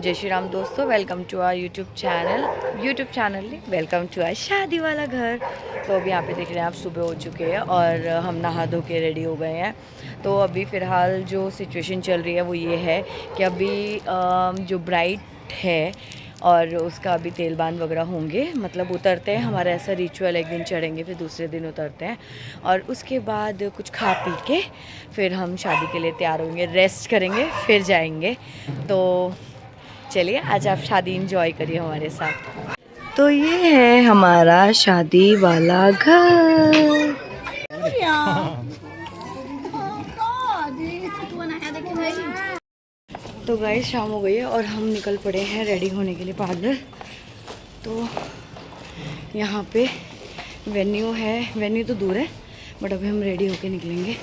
जय श्री राम दोस्तों, welcome to our YouTube channel welcome to our शादी वाला घर। तो अभी यहाँ पे देख रहे हैं आप, सुबह हो चुके हैं और हम नहा धो के रेडी हो गए हैं। तो अभी फ़िलहाल जो सिचुएशन चल रही है वो ये है कि अभी जो ब्राइड है और उसका अभी तेल बांध वगैरह होंगे, मतलब उतरते हैं। हमारा ऐसा रिचुअल, एक दिन चढ़ेंगे फिर दूसरे दिन उतरते हैं और उसके बाद कुछ खा पी के फिर हम शादी के लिए तैयार होंगे, रेस्ट करेंगे, फिर जाएंगे। तो चलिए आज आप शादी एंजॉय करिए हमारे साथ। तो ये है हमारा शादी वाला घर। तो गाइस शाम हो गई है और हम निकल पड़े हैं रेडी होने के लिए पार्लर। तो यहाँ पे वेन्यू है, वेन्यू तो दूर है बट अभी हम रेडी होके निकलेंगे।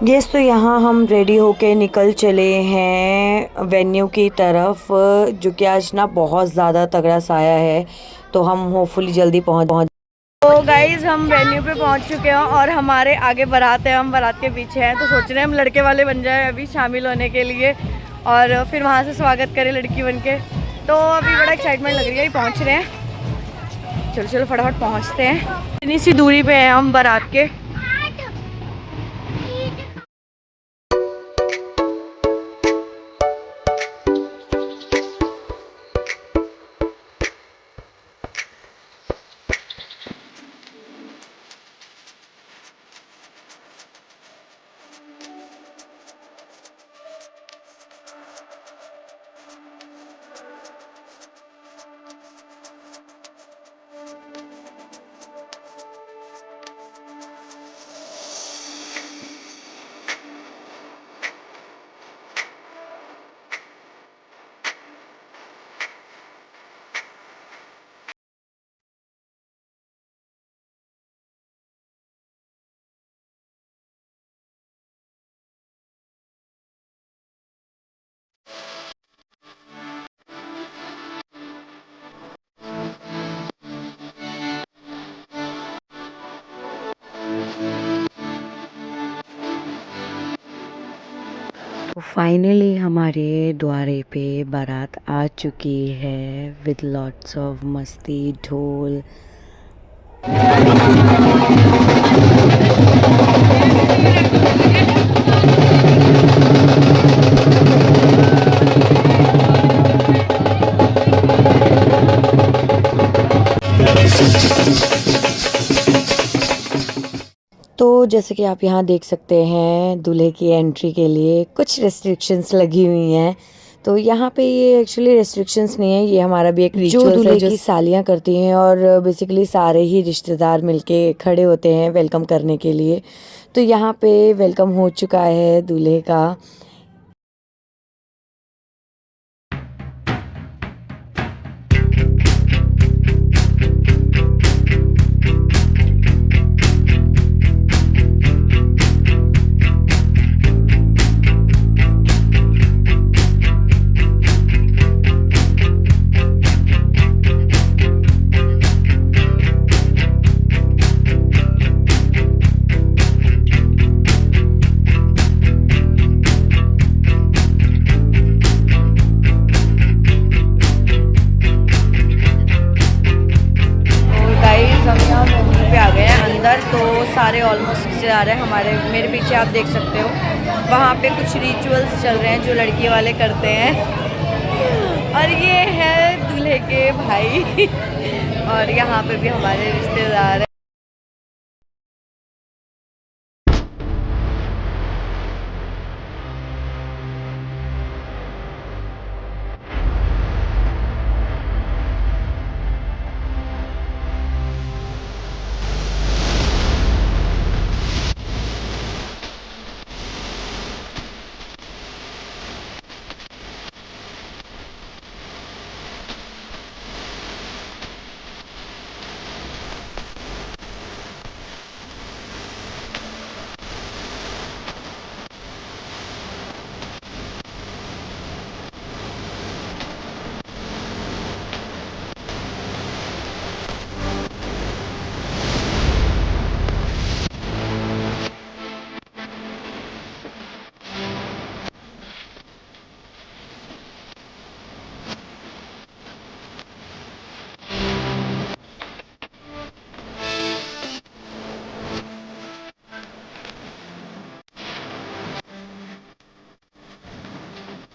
गेस तो यहाँ हम रेडी होके निकल चले हैं वेन्यू की तरफ, जो कि आज ना बहुत ज़्यादा तगड़ा साया है, तो हम होपफुली जल्दी पहुँच। तो गाइज़ हम वेन्यू पे पहुँच चुके हैं और हमारे आगे बारात है, हम बारात के पीछे हैं। तो सोच रहे हैं हम लड़के वाले बन जाए अभी शामिल होने के लिए और फिर वहाँ से स्वागत करें लड़की बन के। तो अभी बड़ा एक्साइटमेंट लग रही है, पहुँच रहे हैं। चलो चलो फटाफट पहुँचते हैं। इतनी सी दूरी पे हैं हम बारात के। तो फाइनली हमारे द्वारे पे बारात आ चुकी है विद लॉट्स ऑफ मस्ती, ढोल। तो जैसे कि आप यहाँ देख सकते हैं, दूल्हे की एंट्री के लिए कुछ रेस्ट्रिक्शंस लगी हुई हैं। तो यहाँ पे ये एक्चुअली रेस्ट्रिक्शंस नहीं है, ये हमारा भी एक रिचुअल है जो दूल्हे की सालियाँ करती हैं और बेसिकली सारे ही रिश्तेदार मिलके खड़े होते हैं वेलकम करने के लिए। तो यहाँ पे वेलकम हो चुका है दूल्हे का। तो सारे ऑलमोस्ट रिश्तेदार हैं हमारे, मेरे पीछे आप देख सकते हो, वहाँ पे कुछ रिचुअल्स चल रहे हैं जो लड़की वाले करते हैं। और ये है दूल्हे के भाई और यहाँ पे भी हमारे रिश्तेदार हैं।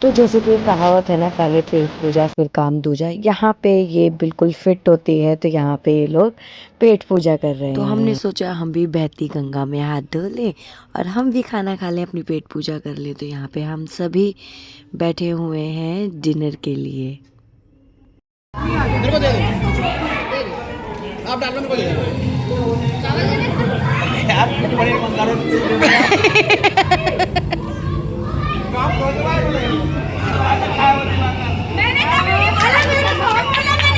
तो जैसे कि कहावत है ना, पहले पेट पूजा फिर काम दूजा, यहाँ पे ये बिल्कुल फिट होती है। तो यहाँ पे ये लोग पेट पूजा कर रहे हैं। तो हमने सोचा हम भी बहती गंगा में हाथ धो लें और हम भी खाना खा लें, अपनी पेट पूजा कर लें। तो यहाँ पे हम सभी बैठे हुए हैं डिनर के लिए। मेरे को दे दो, आप डाल लो, मेरे को दे दो यार, बड़े मंगारो काम कर रहा है। मैंने कभी नहीं बोला, मेरा सॉन्ग बोला, मैंने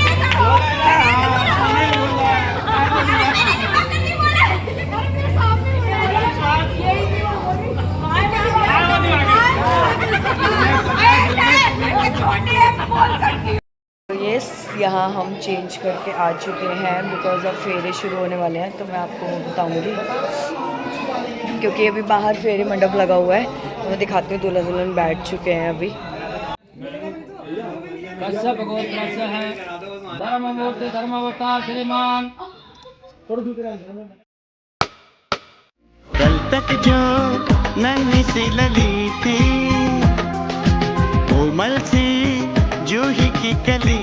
तो ये यहाँ हम चेंज करके आ चुके हैं बिकॉज अब फेरे शुरू होने वाले हैं। तो मैं आपको बताऊंगी, क्योंकि अभी बाहर फेरे मंडप लगा हुआ है। तो मैं दिखाती हूँ, दूल्हा दुल्हन बैठ चुके हैं अभी। कल तक जो नन्ही सी लली थी, कोमल सी जूही की कली,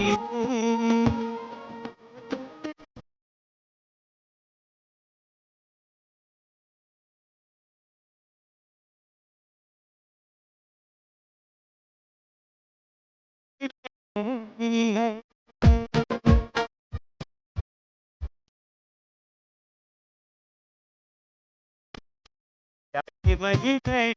वही खड़ी।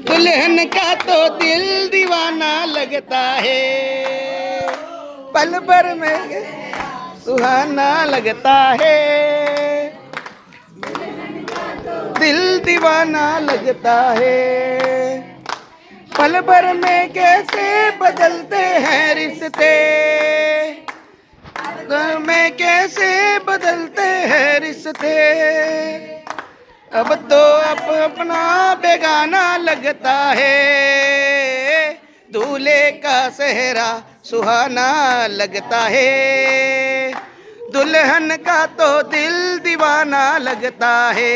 दुल्हन का तो दिल दीवाना लगता है, पल भर में सुहाना लगता है। दिल दीवाना लगता है, पल भर में कैसे बदलते हैं रिश्ते, में कैसे बदलते हैं रिश्ते। अब तो अपना बेगाना लगता है, दूल्हे का सेहरा सुहाना लगता है। दुल्हन का तो दिल दीवाना लगता है।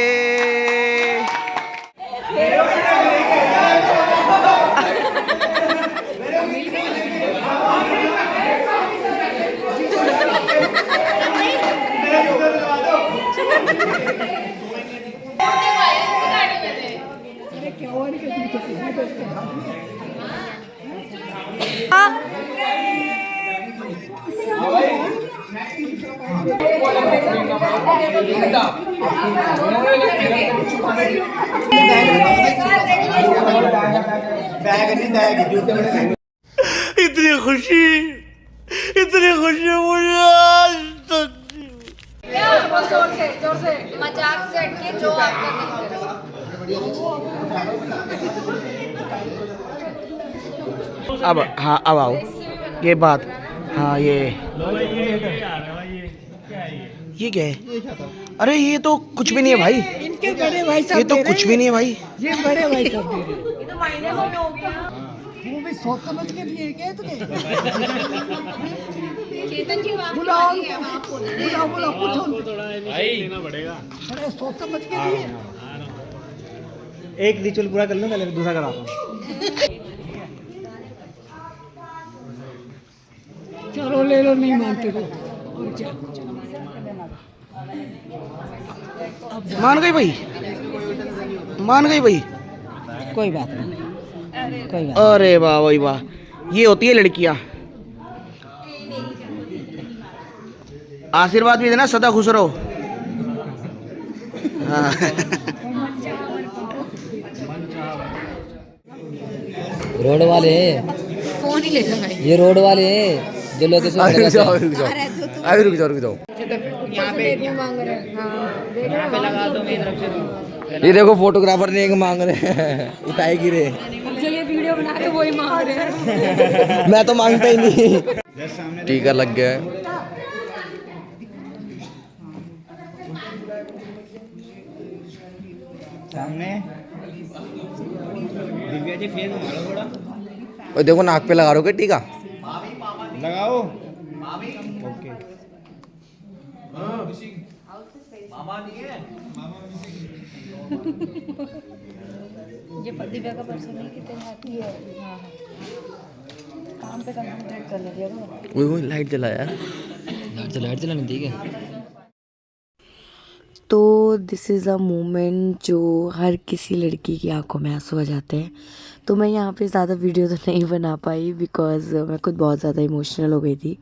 इतनी खुशी मुझे आज तक। जोर से मजाक से हटके जो आपका दिल करे। अब हाँ, अब आओ ये बात। हाँ ये क्या है? अरे ये तो कुछ भी नहीं है भाई, इनके बड़े भाई साहब, ये तो कुछ भी नहीं है भाई। ये बड़े भाई साहब दे रहे हैं। ये तो महीने में हो गया। वो भी सोच समझ के दिए क्या तूने? चेतन जी आप बुलाओ आप बुलाओ कुछ भाई लेना पड़ेगा। बड़े सोच समझ के दिए। एक रिचुअल पूरा कर लो, पहले दूसरा कराता हूँ। ले लो, नहीं मानते तो और क्या। मान गई भाई, मान गई भाई। कोई बात नहीं, कोई बात अरे वाह भाई वाह, ये होती है लड़कियां। आशीर्वाद भी देना, सदा खुश रहो। हाँ। रोड वाले फोन ही लेकर भाई। ये रोड वाले जो लोकेशन रुक जाओ रुक जाओ, अभी रुक जाओ रुक जाओ। यहाँ पे मांग रहे हैं हाँ यहाँ पे लगा दो मेरी तरफ से। ये देखो फोटोग्राफर ने एक मांग रहे हैं, उठाएगी रे। चलिए वीडियो बना के वही मांग रहे हैं। मैं तो मांगता ही नहीं। टीका लग गया है। सामने दिव्या जी फेस घुमा लो थोड़ा, और देखो नाक पे लगा रहे हो टीका। लगाओ। ओके। ये दिव्या का पर्सन है, कितने हैप्पी है। हाँ काम पे कंसंट्रेट कर लिया। वो लाइट जला यार, लाइट चलानी ठीक है। तो दिस इज़ अ मोमेंट जो हर किसी लड़की की आंखों में आंसू आ जाते हैं। तो मैं यहाँ पे ज़्यादा वीडियो तो नहीं बना पाई बिकॉज़ मैं खुद बहुत ज़्यादा इमोशनल हो गई थी।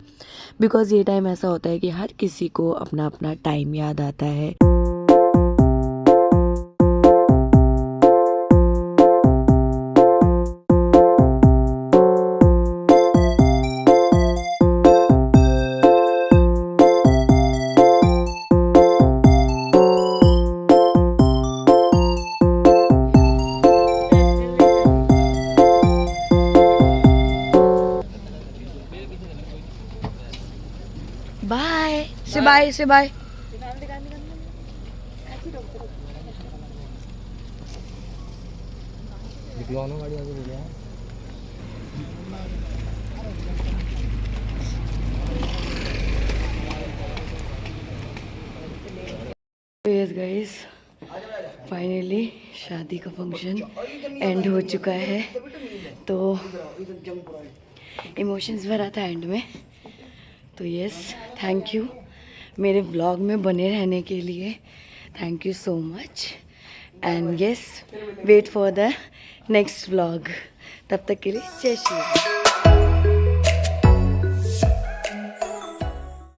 बिकॉज़ ये टाइम ऐसा होता है कि हर किसी को अपना अपना टाइम याद आता है। बाय से बाय से बाय। यस गाइस, फाइनली शादी का फंक्शन एंड हो चुका है। तो इमोशंस भरा था एंड में। तो यस, थैंक यू मेरे व्लॉग में बने रहने के लिए। Thank you so much and yes, wait for the next vlog. तब तक के लिए जय श्री राम।